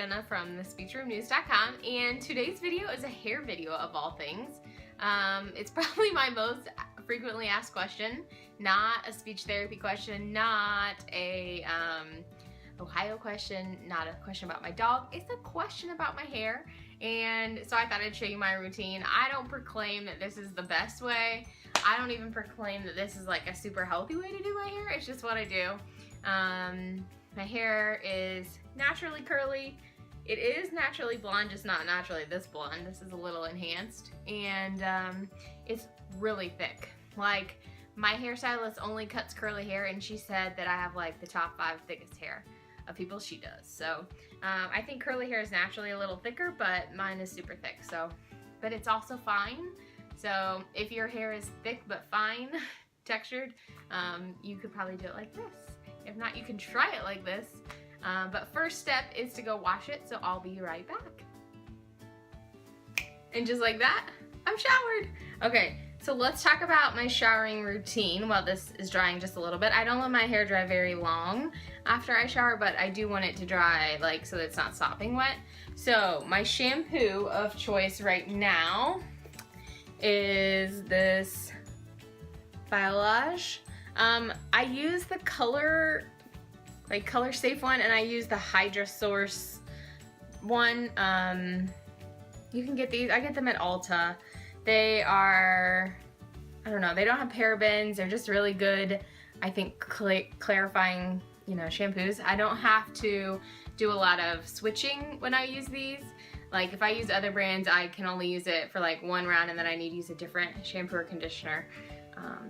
Jenna from thespeechroomnews.com, and today's video is a hair video of all things. It's probably my most frequently asked question, not a speech therapy question, not a Ohio question, not a question about my dog. It's a question about my hair, and so I thought I'd show you my routine. I don't proclaim that this is the best way. I don't even proclaim that this is like a super healthy way to do my hair. It's just what I do. My hair is naturally curly. It is naturally blonde, just not naturally this blonde. This is a little enhanced, and it's really thick. Like, my hairstylist only cuts curly hair, and she said that I have like the top 5 thickest hair of people she does. So I think curly hair is naturally a little thicker, but mine is super thick. So, but it's also fine. So if your hair is thick but fine textured, you could probably do it like this. If not, you can try it like this. But first step is to go wash it, so I'll be right back. And just like that, I'm showered. Okay, so let's talk about my showering routine while this is drying just a little bit. I don't let my hair dry very long after I shower, but I do want it to dry like so that it's not sopping wet. So my shampoo of choice right now is this Biolage. I use the color safe one, and I use the Hydra Source one. You can get these, I get them at Ulta. They are, I don't know, they don't have parabens. They're just really good, I think, clarifying, you know, shampoos. I don't have to do a lot of switching when I use these. Like, if I use other brands, I can only use it for like one round, and then I need to use a different shampoo or conditioner.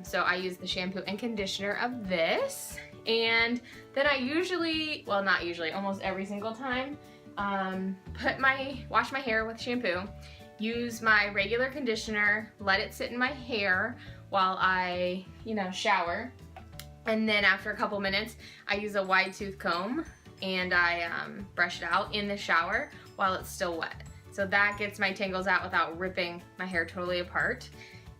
So I use the shampoo and conditioner of this, and then I usually, well, not usually, almost every single time, wash my hair with shampoo, use my regular conditioner, let it sit in my hair while I, you know, shower, and then after a couple minutes, I use a wide tooth comb and I brush it out in the shower while it's still wet. So that gets my tangles out without ripping my hair totally apart.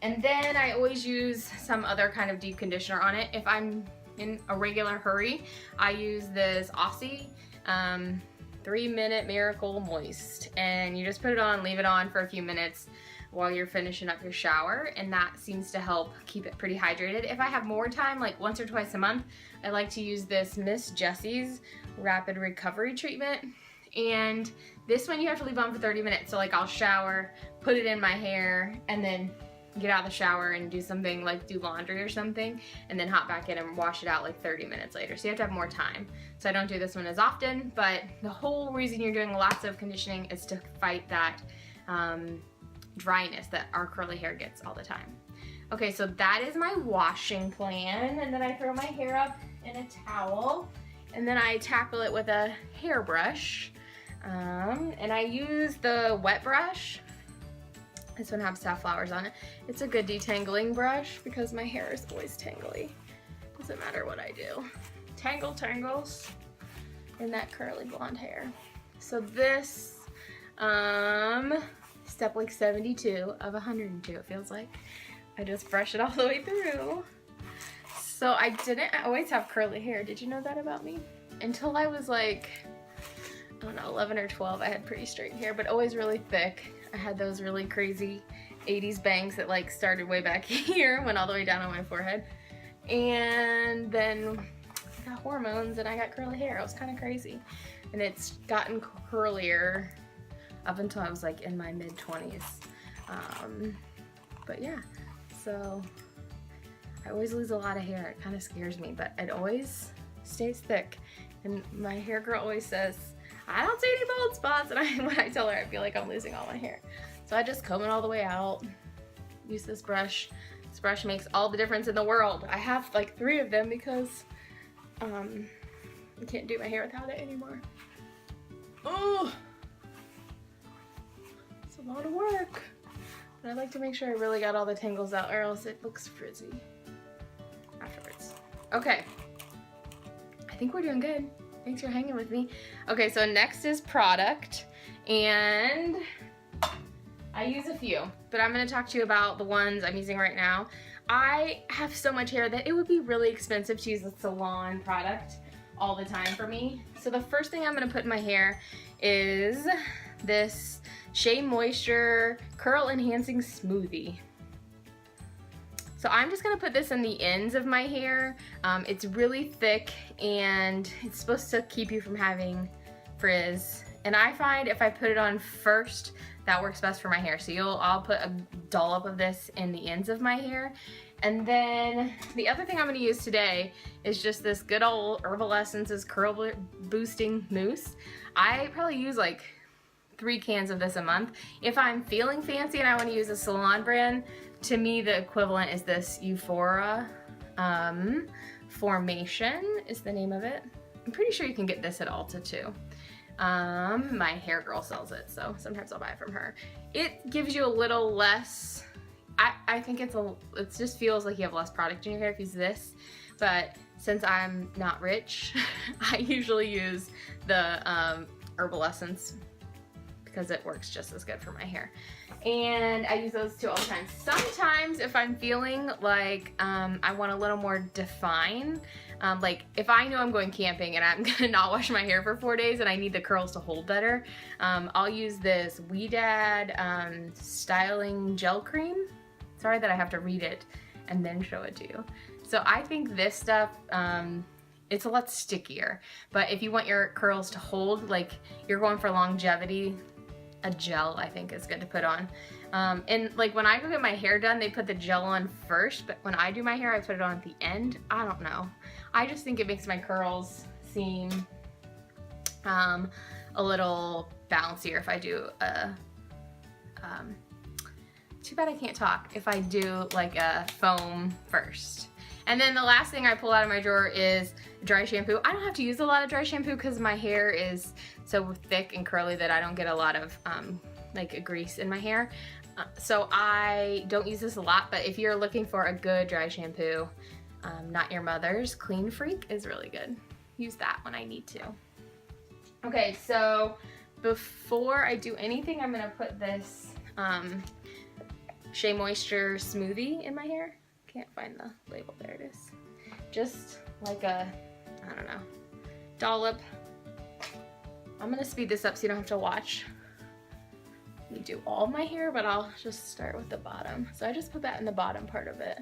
And then I always use some other kind of deep conditioner on it. If I'm in a regular hurry, I use this Aussie 3-minute Miracle Moist. And you just put it on, leave it on for a few minutes while you're finishing up your shower, and that seems to help keep it pretty hydrated. If I have more time, like once or twice a month, I like to use this Miss Jessie's Rapid Recovery Treatment. And this one you have to leave on for 30 minutes. So like, I'll shower, put it in my hair, and then get out of the shower and do something like do laundry or something, and then hop back in and wash it out like 30 minutes later. So you have to have more time. So I don't do this one as often, but the whole reason you're doing lots of conditioning is to fight that dryness that our curly hair gets all the time. Okay, so that is my washing plan, and then I throw my hair up in a towel, and then I tackle it with a hairbrush, and I use the wet brush. This one has safflowers on it. It's a good detangling brush because my hair is always tangly. Doesn't matter what I do. Tangles in that curly blonde hair. So this, step like 72 of 102, it feels like. I just brush it all the way through. So I didn't always have curly hair. Did you know that about me? Until I was like, I don't know, 11 or 12, I had pretty straight hair, but always really thick. I had those really crazy 80s bangs that like started way back here, went all the way down on my forehead. And then I got hormones and I got curly hair. It was kind of crazy. And it's gotten curlier up until I was like in my mid-20s. But yeah, so I always lose a lot of hair. It kind of scares me, but it always stays thick. And my hair girl always says, I don't see any bald spots, and when I tell her, I feel like I'm losing all my hair. So I just comb it all the way out, use this brush. This brush makes all the difference in the world. I have like 3 of them because I can't do my hair without it anymore. Oh, it's a lot of work. But I like to make sure I really got all the tangles out, or else it looks frizzy afterwards. Okay, I think we're doing good. Thanks for hanging with me. Okay, so next is product, and I use a few, but I'm gonna talk to you about the ones I'm using right now. I have so much hair that it would be really expensive to use a salon product all the time for me. So the first thing I'm gonna put in my hair is this Shea Moisture Curl Enhancing Smoothie. So I'm just gonna put this in the ends of my hair. It's really thick and it's supposed to keep you from having frizz. And I find if I put it on first, that works best for my hair. So I'll put a dollop of this in the ends of my hair. And then the other thing I'm gonna use today is just this good old Herbal Essences Curl Boosting Mousse. I probably use like 3 cans of this a month. If I'm feeling fancy and I wanna use a salon brand, to me the equivalent is this Euphoria Formation is the name of it. I'm pretty sure you can get this at Ulta too. My hair girl sells it, so sometimes I'll buy it from her. It gives you a little less, I think it just feels like you have less product in your hair if you use this, but since I'm not rich, I usually use the Herbal Essence because it works just as good for my hair. And I use those two all the time. Sometimes if I'm feeling like I want a little more define, like if I know I'm going camping and I'm gonna not wash my hair for 4 days and I need the curls to hold better, I'll use this Dad Styling Gel Cream. Sorry that I have to read it and then show it to you. So I think this stuff, it's a lot stickier, but if you want your curls to hold, like you're going for longevity, a gel I think is good to put on. And like when I go get my hair done, they put the gel on first, but when I do my hair, I put it on at the end. I don't know. I just think it makes my curls seem a little bouncier if I do a, too bad I can't talk, if I do like a foam first. And then the last thing I pull out of my drawer is dry shampoo. I don't have to use a lot of dry shampoo because my hair is so thick and curly that I don't get a lot of like grease in my hair. So I don't use this a lot, but if you're looking for a good dry shampoo, Not Your Mother's Clean Freak is really good. Use that when I need to. Okay, so before I do anything, I'm gonna put this Shea Moisture smoothie in my hair. Can't find the label, there it is. Just like a, I don't know, dollop. I'm gonna speed this up so you don't have to watch me do all of my hair, but I'll just start with the bottom. So I just put that in the bottom part of it.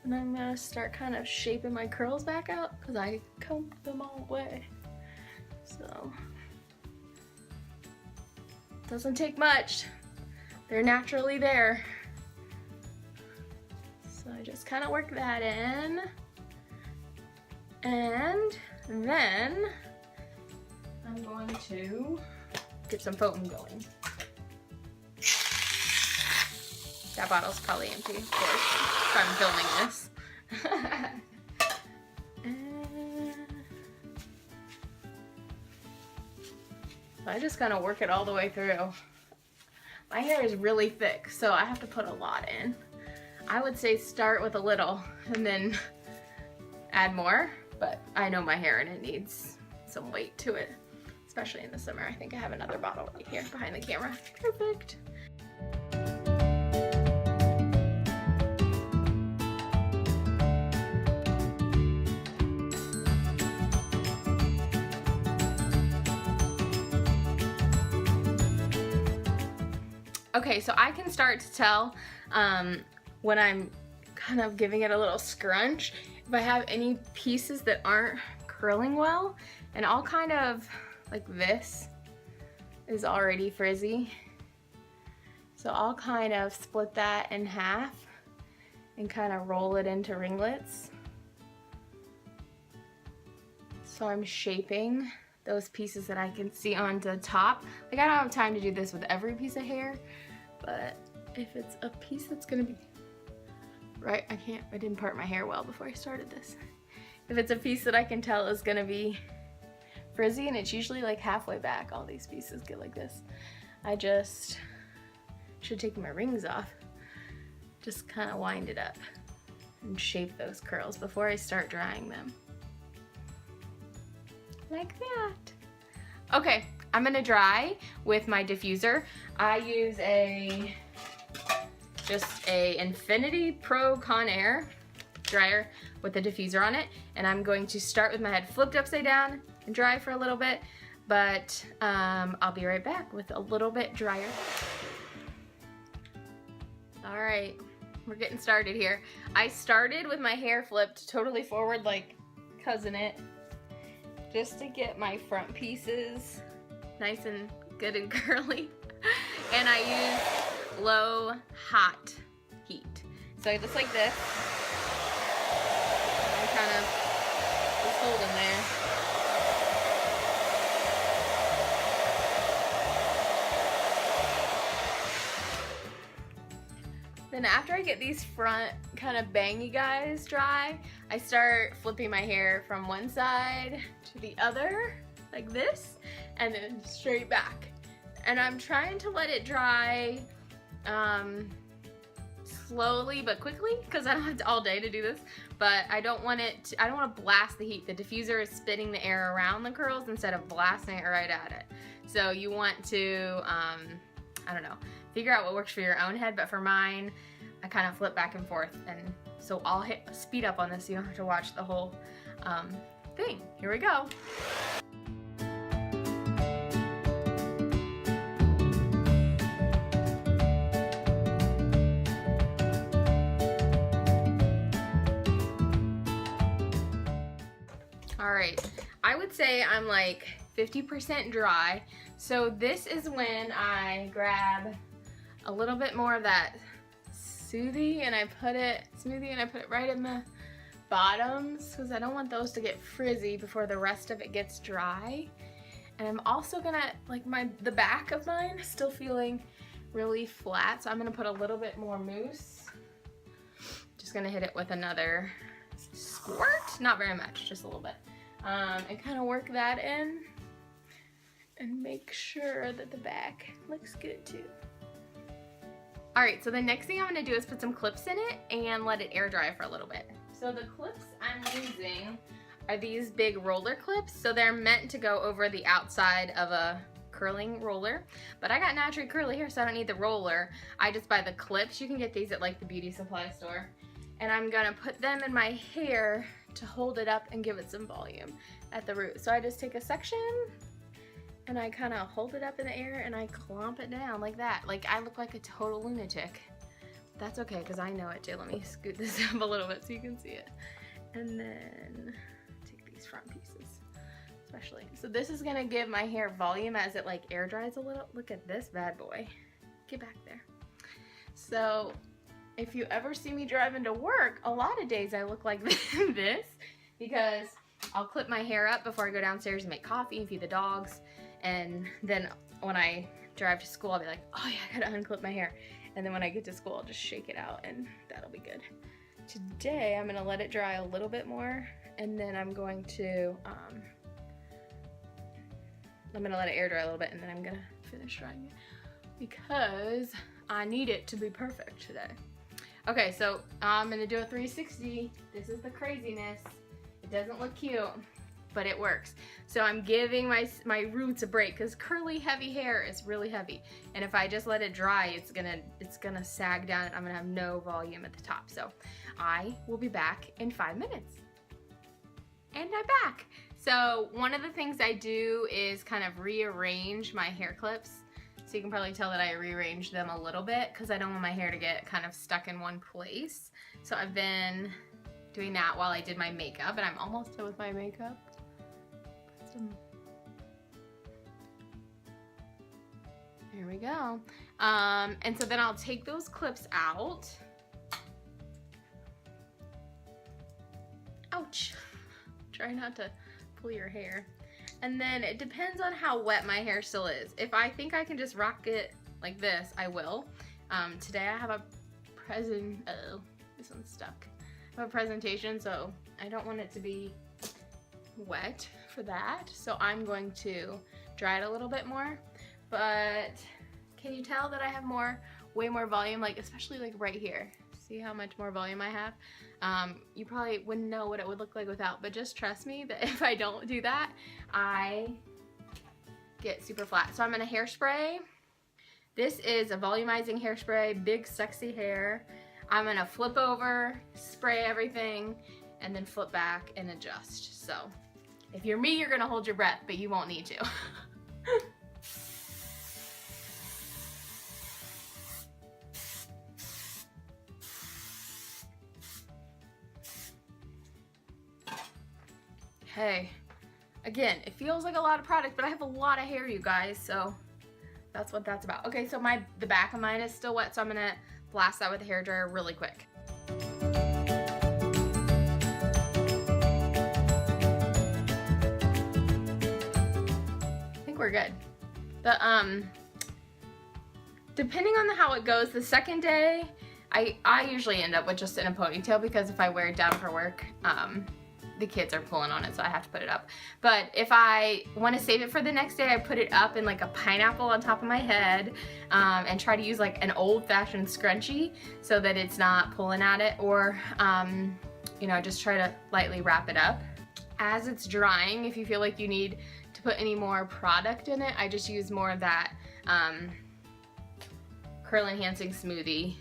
And I'm gonna start kind of shaping my curls back out because I combed them all away. So, doesn't take much. They're naturally there. So I just kind of work that in. And then I'm going to get some foam going. That bottle's probably empty, of course, if I'm filming this. I just kind of work it all the way through. My hair is really thick, so I have to put a lot in. I would say start with a little and then add more, but I know my hair and it needs some weight to it, especially in the summer. I think I have another bottle right here behind the camera. Perfect. Okay, so I can start to tell when I'm kind of giving it a little scrunch, if I have any pieces that aren't curling well, and I'll kind of, like this is already frizzy. So I'll kind of split that in half and kind of roll it into ringlets. So I'm shaping those pieces that I can see on the top. Like I don't have time to do this with every piece of hair, but if it's a piece that's gonna be, right, I didn't part my hair well before I started this. If it's a piece that I can tell is gonna be frizzy, and it's usually like halfway back, all these pieces get like this, I just should take my rings off, just kind of wind it up and shape those curls before I start drying them. Like that. Okay, I'm gonna dry with my diffuser. I use just a Infinity Pro Conair. dryer with the diffuser on it, and I'm going to start with my head flipped upside down and dry for a little bit, but I'll be right back with a little bit drier. All right, we're getting started here. I started with my hair flipped totally forward like cousin it, just to get my front pieces nice and good and curly. And I use low hot heat. So just like this, I kind of just hold in there. Then after I get these front kind of bangy guys dry, I start flipping my hair from one side to the other, like this, and then straight back. And I'm trying to let it dry slowly but quickly, because I don't have all day to do this, but I don't want to blast the heat. The diffuser is spinning the air around the curls instead of blasting it right at it. So you want to, I don't know, figure out what works for your own head, but for mine, I kind of flip back and forth, and so I'll hit speed up on this so you don't have to watch the whole thing. Here we go. Alright, I would say I'm like 50% dry, so this is when I grab a little bit more of that smoothie and I put it right in the bottoms, because I don't want those to get frizzy before the rest of it gets dry. And I'm also gonna, like, the back of mine is still feeling really flat, so I'm gonna put a little bit more mousse. Just gonna hit it with another squirt, not very much, just a little bit. And kind of work that in and make sure that the back looks good too. Alright, so the next thing I'm going to do is put some clips in it and let it air dry for a little bit. So the clips I'm using are these big roller clips, so they're meant to go over the outside of a curling roller, but I got naturally curly hair, so I don't need the roller. I just buy the clips. You can get these at like the beauty supply store. And I'm gonna put them in my hair to hold it up and give it some volume at the root. So I just take a section and I kind of hold it up in the air and I clomp it down like that. Like I look like a total lunatic. That's okay, because I know it too. Let me scoot this up a little bit so you can see it. And then take these front pieces, especially. So this is gonna give my hair volume as it like air dries a little. Look at this bad boy. Get back there. So if you ever see me driving to work, a lot of days I look like this, because I'll clip my hair up before I go downstairs and make coffee and feed the dogs, and then when I drive to school I'll be like, oh yeah, I gotta unclip my hair, and then when I get to school I'll just shake it out and that'll be good. Today I'm gonna let it dry a little bit more, and then I'm going to let it air dry a little bit, and then I'm gonna finish drying it because I need it to be perfect today. Okay, so I'm gonna do a 360. This is the craziness. It doesn't look cute, but it works. So I'm giving my roots a break, because curly heavy hair is really heavy, and if I just let it dry, it's gonna sag down and I'm gonna have no volume at the top. So I will be back in 5 minutes. And I'm back. So one of the things I do is kind of rearrange my hair clips. So you can probably tell that I rearranged them a little bit because I don't want my hair to get kind of stuck in one place. So I've been doing that while I did my makeup, and I'm almost done with my makeup. There we go. And so then I'll take those clips out. Ouch. Try not to pull your hair. And then it depends on how wet my hair still is. If I think I can just rock it like this, I will. Today I have a this one's stuck. I have a presentation, so I don't want it to be wet for that. So I'm going to dry it a little bit more. But can you tell that I have way more volume, like especially like right here? See how much more volume I have? You probably wouldn't know what it would look like without, but just trust me that if I don't do that, I get super flat. So I'm gonna hairspray. This is a volumizing hairspray, big sexy hair. I'm gonna flip over, spray everything, and then flip back and adjust. So if you're me, you're gonna hold your breath, but you won't need to. Okay, again, it feels like a lot of product, but I have a lot of hair, you guys, so that's what that's about. Okay, so the back of mine is still wet, so I'm gonna blast that with a hairdryer really quick. I think we're good. Depending on how it goes, the second day, I usually end up with just in a ponytail, because if I wear it down for work, the kids are pulling on it, so I have to put it up. But if I want to save it for the next day, I put it up in like a pineapple on top of my head, and try to use like an old-fashioned scrunchie so that it's not pulling at it, or you know, just try to lightly wrap it up. As it's drying, if you feel like you need to put any more product in it, I just use more of that curl enhancing smoothie,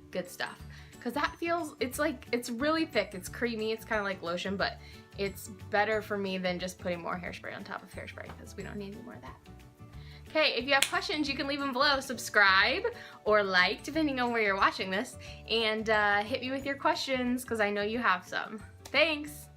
good stuff. Because that feels, it's really thick, it's creamy, it's kind of like lotion, but it's better for me than just putting more hairspray on top of hairspray, because we don't need any more of that. Okay, if you have questions, you can leave them below. Subscribe or like, depending on where you're watching this, and hit me with your questions, because I know you have some. Thanks!